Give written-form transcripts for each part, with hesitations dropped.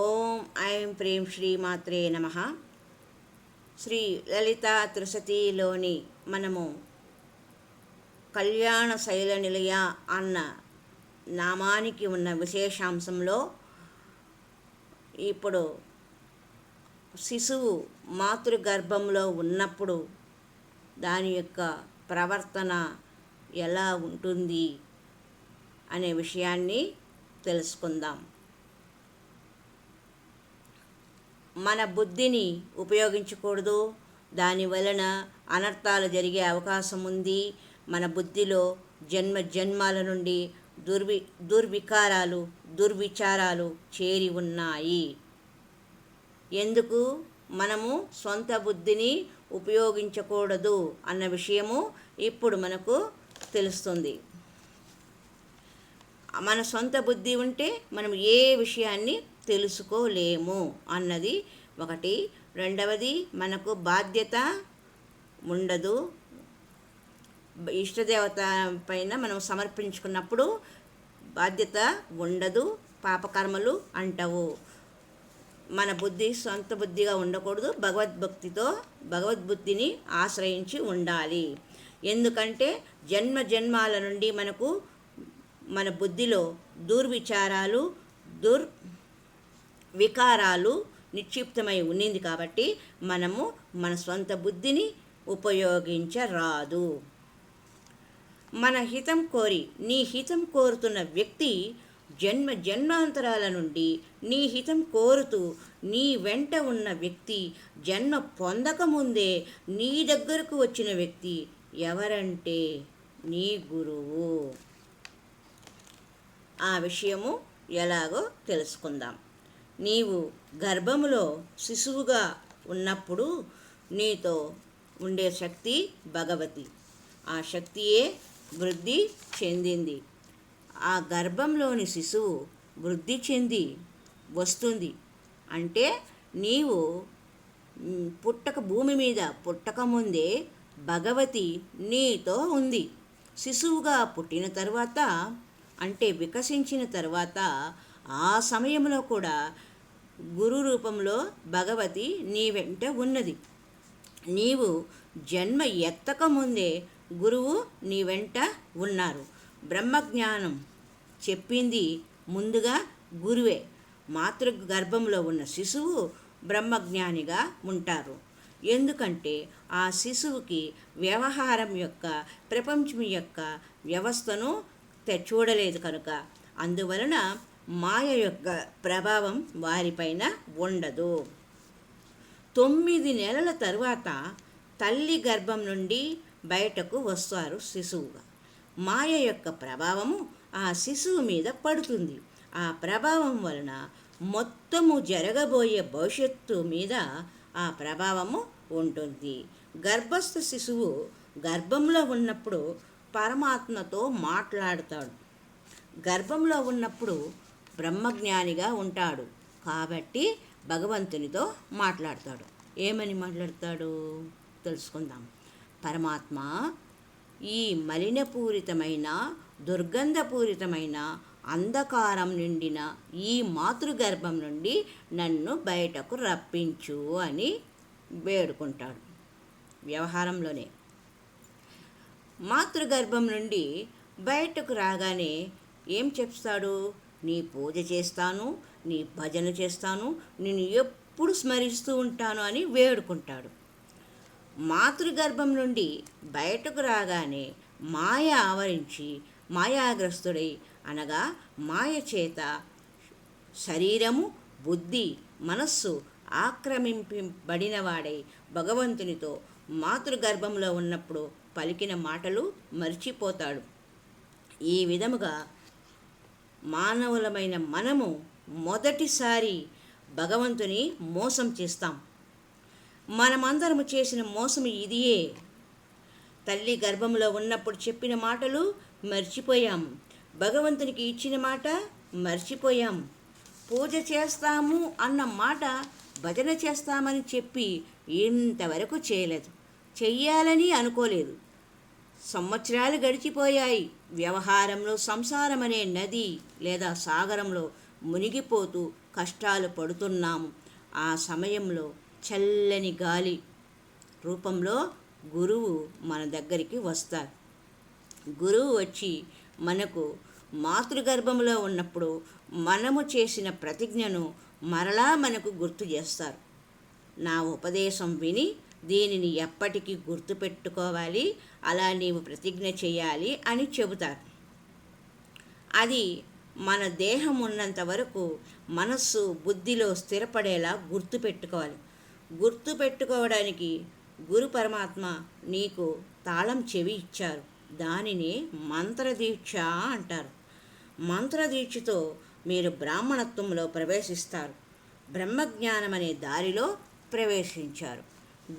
ఓం ఐం ప్రేం శ్రీ మాత్రే నమః. శ్రీ లలితా త్రిశతిలోని మనము కళ్యాణ శైల నిలయ అన్న నామానికి ఉన్న విశేషాంశంలో ఇప్పుడు శిశువు మాతృగర్భంలో ఉన్నప్పుడు దాని యొక్క ప్రవర్తన ఎలా ఉంటుంది అనే విషయాన్ని తెలుసుకుందాం. మన బుద్ధిని ఉపయోగించకూడదు, దాని వలన అనర్థాలు జరిగే అవకాశం ఉంది. మన బుద్ధిలో జన్మాల నుండి దుర్వికారాలు దుర్విచారాలు చేరి ఉన్నాయి. ఎందుకు మనము సొంత బుద్ధిని ఉపయోగించకూడదు అన్న విషయము ఇప్పుడు మనకు తెలుస్తుంది. మన సొంత బుద్ధి ఉంటే మనం ఏ విషయాన్ని తెలుసుకోలేము అన్నది ఒకటి. రెండవది, మనకు బాధ్యత ఉండదు. ఇష్టదేవత పైన మనం సమర్పించుకున్నప్పుడు బాధ్యత ఉండదు, పాపకర్మలు అంటవు. మన బుద్ధి సొంత బుద్ధిగా ఉండకూడదు, భగవద్బుద్ధిని ఆశ్రయించి ఉండాలి. ఎందుకంటే జన్మాల నుండి మనకు మన బుద్ధిలో దుర్విచారాలు దుర్వికారాలు నిక్షిప్తమై ఉన్నింది కాబట్టి మనము మన సొంత బుద్ధిని ఉపయోగించరాదు. మన హితం కోరి నీ హితం కోరుతున్న వ్యక్తి జన్మాంతరాల నుండి నీ హితం కోరుతూ నీ వెంట ఉన్న వ్యక్తి జన్మ పొందకముందే నీ దగ్గరకు వచ్చిన వ్యక్తి ఎవరంటే నీ గురువు. ఆ విషయము ఎలాగో తెలుసుకుందాం. నీవు గర్భములో శిశువుగా ఉన్నప్పుడు నీతో ఉండే శక్తి భగవతి. ఆ శక్తియే వృద్ధి చెందింది. ఆ గర్భంలోని శిశువు వృద్ధి చెంది వస్తుంది అంటే నీవు భూమి మీద పుట్టకముందే భగవతి నీతో ఉంది. శిశువుగా పుట్టిన తర్వాత అంటే వికసించిన తర్వాత ఆ సమయంలో కూడా గురు రూపంలో భగవతి నీ వెంట ఉన్నది. నీవు జన్మ ఎత్తకముందే గురువు నీ వెంట ఉన్నారు. బ్రహ్మజ్ఞానం చెప్పింది ముందుగా గురువే. మాతృగర్భంలో ఉన్న శిశువు బ్రహ్మజ్ఞానిగా ఉంటారు. ఎందుకంటే ఆ శిశువుకి వ్యవహారం యొక్క ప్రపంచం యొక్క వ్యవస్థను చూడలేదు కనుక, అందువలన మాయ యొక్క ప్రభావం వారిపైన ఉండదు. 9 నెలల తరువాత తల్లి గర్భం నుండి బయటకు వస్తారు శిశువుగా. మాయ యొక్క ప్రభావము ఆ శిశువు మీద పడుతుంది. ఆ ప్రభావం వలన మొత్తము జరగబోయే భవిష్యత్తు మీద ఆ ప్రభావము ఉంటుంది. గర్భస్థ శిశువు గర్భంలో ఉన్నప్పుడు పరమాత్మతో మాట్లాడతాడు. గర్భంలో ఉన్నప్పుడు బ్రహ్మజ్ఞానిగా ఉంటాడు కాబట్టి భగవంతునితో మాట్లాడతాడు. ఏమని మాట్లాడతాడు తెలుసుకుందాం. పరమాత్మ, ఈ మలినపూరితమైన దుర్గంధపూరితమైన అంధకారం నిండిన ఈ మాతృగర్భం నుండి నన్ను బయటకు రప్పించు అని వేడుకుంటాడు వ్యవహారంలోనే. మాతృగర్భం నుండి బయటకు రాగానే ఏం చెప్తాడు? నీ పూజ చేస్తాను, నీ భజన చేస్తాను, నేను ఎప్పుడు స్మరిస్తూ ఉంటాను అని వేడుకుంటాడు. మాతృగర్భం నుండి బయటకు రాగానే మాయ ఆవరించి మాయాగ్రస్తుడై అనగా మాయ చేత శరీరము బుద్ధి మనస్సు ఆక్రమింపబడినవాడై భగవంతునితో మాతృగర్భంలో ఉన్నప్పుడు పలికిన మాటలు మర్చిపోతాడు. ఈ విధముగా మానవులమైన మనము మొదటిసారి భగవంతుని మోసం చేస్తాం. మనమందరము చేసిన మోసం ఇదియే. తల్లి గర్భంలో ఉన్నప్పుడు చెప్పిన మాటలు మర్చిపోయాం. భగవంతునికి ఇచ్చిన మాట మర్చిపోయాం. పూజ చేస్తాము అన్న మాట భజన చేస్తామని చెప్పి ఇంతవరకు చేయలేదు, చెయ్యాలని అనుకోలేదు. సంవత్సరాలు గడిచిపోయాయి. వ్యవహారంలో సంసారం అనే నది లేదా సాగరంలో మునిగిపోతూ కష్టాలు పడుతున్నాము. ఆ సమయంలో చల్లని గాలి రూపంలో గురువు మన దగ్గరికి వస్తారు. గురువు వచ్చి మనకు మాతృగర్భంలో ఉన్నప్పుడు మనము చేసిన ప్రతిజ్ఞను మరలా మనకు గుర్తు చేస్తారు. నా ఉపదేశం విని దీనిని ఎప్పటికీ గుర్తుపెట్టుకోవాలి, అలా నీవు ప్రతిజ్ఞ చేయాలి అని చెబుతారు. అది మన దేహం ఉన్నంత వరకు మనస్సు బుద్ధిలో స్థిరపడేలా గుర్తుపెట్టుకోవాలి. గుర్తుపెట్టుకోవడానికి గురు పరమాత్మ నీకు తాళం చెవి ఇచ్చారు. దానిని మంత్రదీక్ష అంటారు. మంత్రదీక్షతో మీరు బ్రాహ్మణత్వంలో ప్రవేశిస్తారు. బ్రహ్మజ్ఞానం అనే దారిలో ప్రవేశించారు.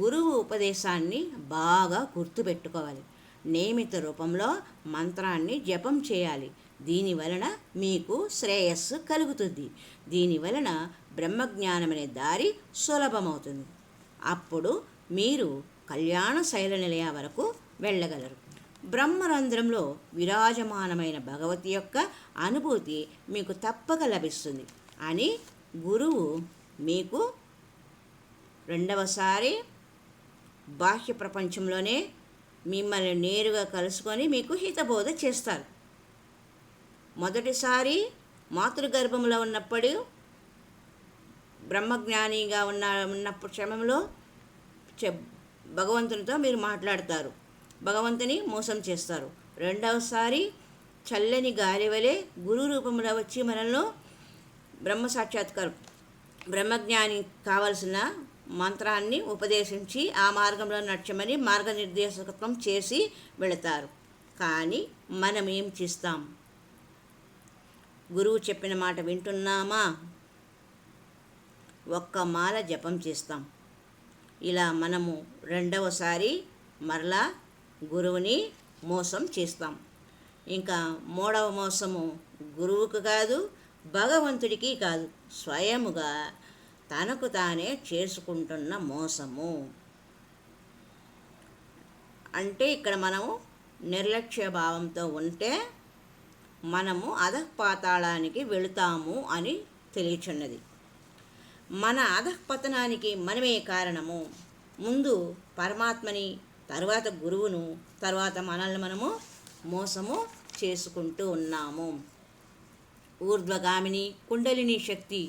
గురువు ఉపదేశాన్ని బాగా గుర్తుపెట్టుకోవాలి. నియమిత రూపంలో మంత్రాన్ని జపం చేయాలి. దీనివలన మీకు శ్రేయస్సు కలుగుతుంది. దీనివలన బ్రహ్మజ్ఞానం అనే దారి సులభమవుతుంది. అప్పుడు మీరు కళ్యాణ శైల నిలయ వరకు వెళ్ళగలరు. బ్రహ్మరంధ్రంలో విరాజమానమైన భగవతి యొక్క అనుభూతి మీకు తప్పక లభిస్తుంది అని గురువు మీకు రెండవసారి బాహ్య ప్రపంచంలోనే మిమ్మల్ని నేరుగా కలుసుకొని మీకు హితబోధ చేస్తారు. మాతృగర్భంలో ఉన్నప్పుడు బ్రహ్మజ్ఞానిగా ఉన్నప్పుడు క్షమంలో భగవంతునితో మీరు మాట్లాడతారు, భగవంతుని మోసం చేస్తారు. రెండవసారి చల్లని గాలి వలె గురు రూపంలో వచ్చి మనల్ని బ్రహ్మజ్ఞాని కావలసిన మంత్రాన్ని ఉపదేశించి ఆ మార్గంలో నడచమని మార్గనిర్దేశకత్వం చేసి వెళతారు. కానీ మనం ఏం చేస్తాం? గురువు చెప్పిన మాట వింటున్నామా? ఒక్క మాల జపం చేస్తాం. ఇలా మనము రెండవసారి మరలా గురువుని మోసం చేస్తాం. ఇంకా మూడవ మోసము గురువుకు కాదు, భగవంతుడికి కాదు, స్వయముగా తనకు తానే చేసుకుంటున్న మోసము. అంటే ఇక్కడ మనము నిర్లక్ష్య భావంతో ఉంటే మనము అధఃపాతాళానికి వెళుతాము అని తెలియచున్నది. మన అధఃపతనానికి మనమే కారణము. ముందు పరమాత్మని, తర్వాత గురువును, తర్వాత మనల్ని మనము మోసము చేసుకుంటూ ఉన్నాము. ఊర్ధ్వగామిని కుండలిని శక్తి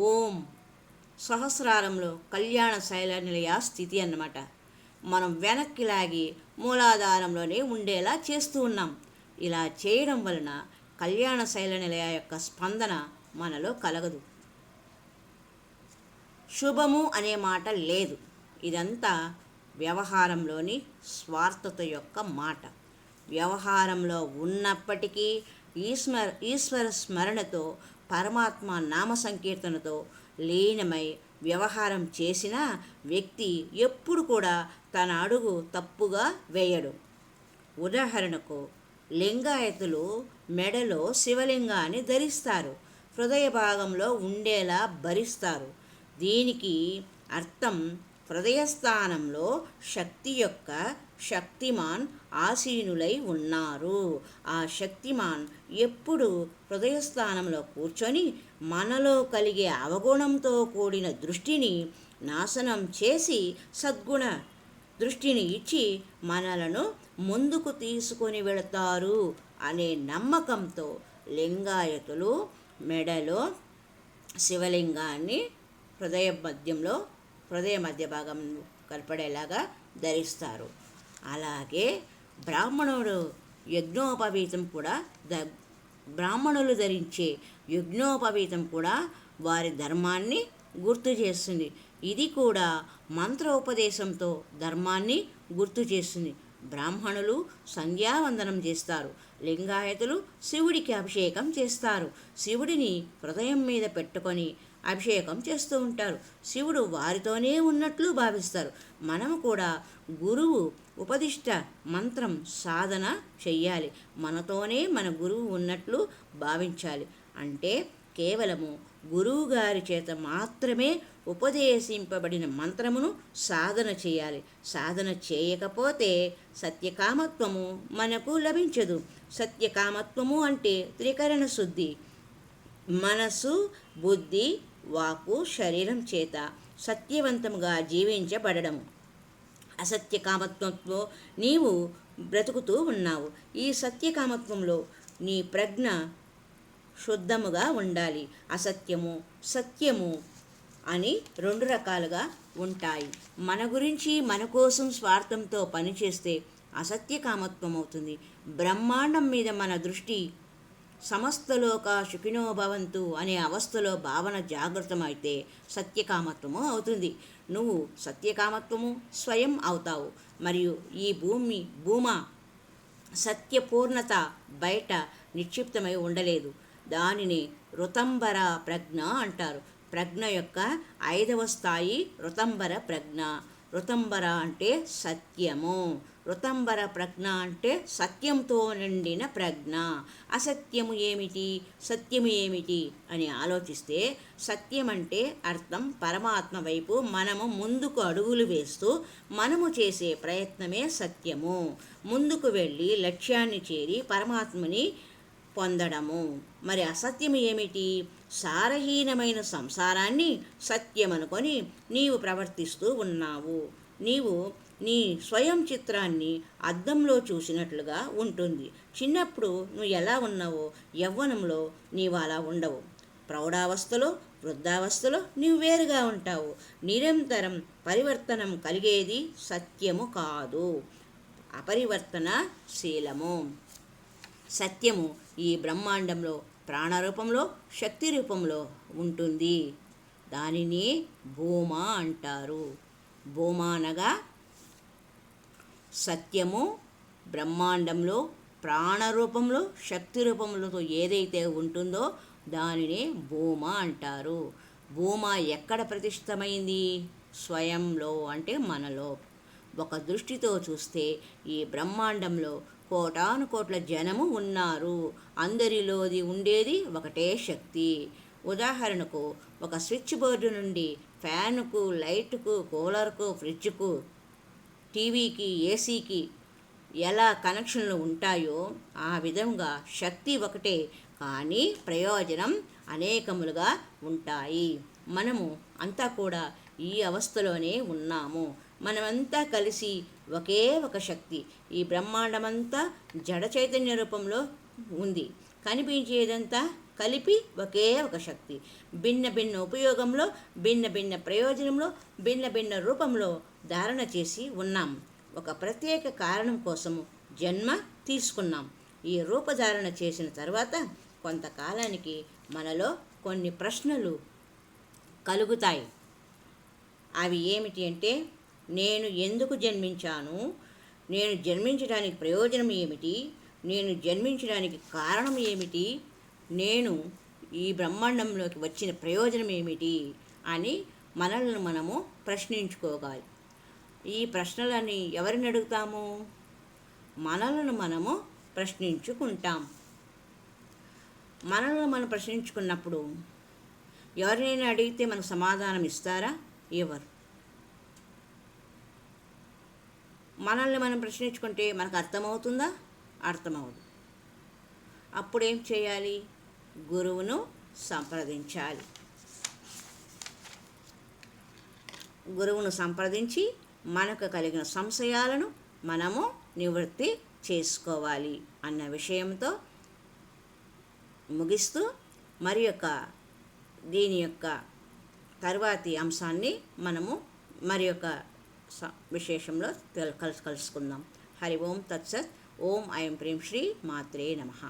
ఓం సహస్రారంలో కళ్యాణ శైల నిలయ స్థితి అన్నమాట. మనం వెనక్కి లాగి మూలాధారంలోనే ఉండేలా చేస్తూ ఉన్నాం. ఇలా చేయడం వలన కళ్యాణ శైల నిలయ యొక్క స్పందన మనలో కలగదు. శుభము అనే మాట లేదు. ఇదంతా వ్యవహారంలోని స్వార్థత యొక్క మాట. వ్యవహారంలో ఉన్నప్పటికీ ఈశ్వర స్మరణతో, పరమాత్మ నామ సంకీర్తనతో లీనమై వ్యవహారం చేసిన వ్యక్తి ఎప్పుడు కూడా తన అడుగు తప్పుగా వేయడు. ఉదాహరణకు లింగాయతులు మెడలో శివలింగాన్ని ధరిస్తారు, హృదయ భాగంలో ఉండేలా భరిస్తారు. దీనికి అర్థం హృదయస్థానంలో శక్తి యొక్క శక్తిమాన్ ఆసీనులై ఉన్నారు. ఆ శక్తిమాన్ ఎప్పుడు హృదయస్థానంలో కూర్చొని మనలో కలిగే అవగుణంతో కూడిన దృష్టిని నాశనం చేసి సద్గుణ దృష్టిని ఇచ్చి మనలను ముందుకు తీసుకొని వెళతారు అనే నమ్మకంతో లింగాయతులు మెడలో శివలింగాన్ని హృదయ మధ్య భాగం కనపడేలాగా ధరిస్తారు. అలాగే బ్రాహ్మణులు బ్రాహ్మణులు ధరించే యజ్ఞోపవీతం కూడా వారి ధర్మాన్ని గుర్తు చేస్తుంది. ఇది కూడా మంత్రోపదేశంతో ధర్మాన్ని గుర్తు చేస్తుంది. బ్రాహ్మణులు సంధ్యావందనం చేస్తారు, లింగాయతులు శివుడికి అభిషేకం చేస్తారు. శివుడిని హృదయం మీద పెట్టుకొని అభిషేకం చేస్తూ ఉంటారు. శివుడు వారితోనే ఉన్నట్లు భావిస్తారు. మనము కూడా గురువు ఉపదిష్ట మంత్రం సాధన చెయ్యాలి. మనతోనే మన గురువు ఉన్నట్లు భావించాలి. అంటే కేవలము గురువు గారి చేత మాత్రమే ఉపదేశింపబడిన మంత్రమును సాధన చేయాలి. సాధన చేయకపోతే సత్యకామత్వము మనకు లభించదు. సత్యకామత్వము అంటే త్రికరణ శుద్ధి. మనసు, బుద్ధి, వాక్కు, శరీరం చేత సత్యవంతముగా జీవించబడము. అసత్య కామత్వంతో నీవు బ్రతుకుతూ ఉన్నావు. ఈ సత్యకామత్వంలో నీ ప్రజ్ఞ శుద్ధముగా ఉండాలి. అసత్యము, సత్యము అని రెండు రకాలుగా ఉంటాయి. మన గురించి మన కోసం స్వార్థంతో పనిచేస్తే అసత్య కామత్వం అవుతుంది. బ్రహ్మాండం మీద మన దృష్టి సమస్తలోక సుఖినో భవంతు అనే అవస్థలో భావన జాగృతమైతే సత్యకామత్వము అవుతుంది. నువ్వు సత్యకామత్వము స్వయం అవుతావు. మరియు ఈ భూమ సత్యపూర్ణత బయట నిక్షిప్తమై ఉండలేదు. దానిని ఋతంబర ప్రజ్ఞ అంటారు. ప్రజ్ఞ యొక్క 5వ స్థాయి ఋతంబర ప్రజ్ఞ. ఋతంబర అంటే సత్యము, ఋతంబర ప్రజ్ఞ అంటే సత్యంతో నిండిన ప్రజ్ఞ. అసత్యము ఏమిటి, సత్యము ఏమిటి అని ఆలోచిస్తే సత్యం అంటే అర్థం పరమాత్మ వైపు మనము ముందుకు అడుగులు వేస్తూ మనము చేసే ప్రయత్నమే సత్యము. ముందుకు వెళ్ళి లక్ష్యాన్ని చేరి పరమాత్మని పొందడము. మరి అసత్యం ఏమిటి? సారహీనమైన సంసారాన్ని సత్యమనుకొని నీవు ప్రవర్తిస్తూ ఉన్నావు. నీవు నీ స్వయం చిత్రాన్ని అద్దంలో చూసినట్లుగా ఉంటుంది. చిన్నప్పుడు నువ్వు ఎలా ఉన్నావో యవ్వనంలో నీవు అలా ఉండవు. ప్రౌఢావస్థలో, వృద్ధావస్థలో నీవు వేరుగా ఉంటావు. నిరంతరం పరివర్తనం కలిగేది సత్యము కాదు, అపరివర్తనశీలము. సత్యము ఈ బ్రహ్మాండంలో ప్రాణరూపంలో, శక్తి రూపంలో ఉంటుంది. దానిని భూమ అంటారు. భూమ అనగా సత్యము బ్రహ్మాండంలో ప్రాణరూపంలో, శక్తి రూపంలో ఏదైతే ఉంటుందో దానినే భూమ అంటారు. భూమ ఎక్కడ ప్రతిష్ఠితమైంది? స్వయంలో, అంటే మనలో. ఒక దృష్టితో చూస్తే ఈ బ్రహ్మాండంలో కోటాను కోట్ల జనము ఉన్నారు. అందరిలోది ఉండేది ఒకటే శక్తి. ఉదాహరణకు ఒక స్విచ్ బోర్డు నుండి ఫ్యానుకు, లైటుకు, కూలర్కు, ఫ్రిడ్జ్కు, టీవీకి, ఏసీకి ఎలా కనెక్షన్లు ఉంటాయో ఆ విధంగా శక్తి ఒకటే, కానీ ప్రయోజనం అనేకములుగా ఉంటాయి. మనము అంతా కూడా ఈ అవస్థలోనే ఉన్నాము. మనమంతా కలిసి ఒకే ఒక శక్తి. ఈ బ్రహ్మాండమంతా జడ చైతన్య రూపంలో ఉంది. కనిపించేదంతా కలిపి ఒకే ఒక శక్తి. భిన్న భిన్న ఉపయోగంలో, భిన్న భిన్న ప్రయోజనంలో, భిన్న భిన్న రూపంలో ధారణ చేసి ఉన్నాం. ఒక ప్రత్యేక కారణం కోసము జన్మ తీసుకున్నాం. ఈ రూపధారణ చేసిన తర్వాత కొంతకాలానికి మనలో కొన్ని ప్రశ్నలు కలుగుతాయి. అవి ఏమిటి అంటే, నేను ఎందుకు జన్మించాను? నేను జన్మించడానికి ప్రయోజనం ఏమిటి? నేను జన్మించడానికి కారణం ఏమిటి? నేను ఈ బ్రహ్మాండంలోకి వచ్చిన ప్రయోజనం ఏమిటి అని మనల్ని మనము ప్రశ్నించుకోవాలి. ఈ ప్రశ్నలని ఎవరిని అడుగుతాము? మనలను మనము ప్రశ్నించుకుంటాం. మనల్ని మనం ప్రశ్నించుకున్నప్పుడు ఎవరినైనా అడిగితే మనకు సమాధానం ఇస్తారా? ఎవరు? మనల్ని మనం ప్రశ్నించుకుంటే మనకు అర్థమవుతుందా? అర్థమవుదు. అప్పుడేం చేయాలి? గురువును సంప్రదించాలి. గురువును సంప్రదించి మనకు కలిగిన సంశయాలను మనము నివృత్తి చేసుకోవాలి అన్న విషయంతో ముగిస్తూ దీని యొక్క తర్వాతి అంశాన్ని మనము మరి యొక్క విశేషంలో కలుసుకుందాం. హరి ఓం తత్సత్. ఓం ఐం ప్రేం శ్రీ మాత్రే నమః.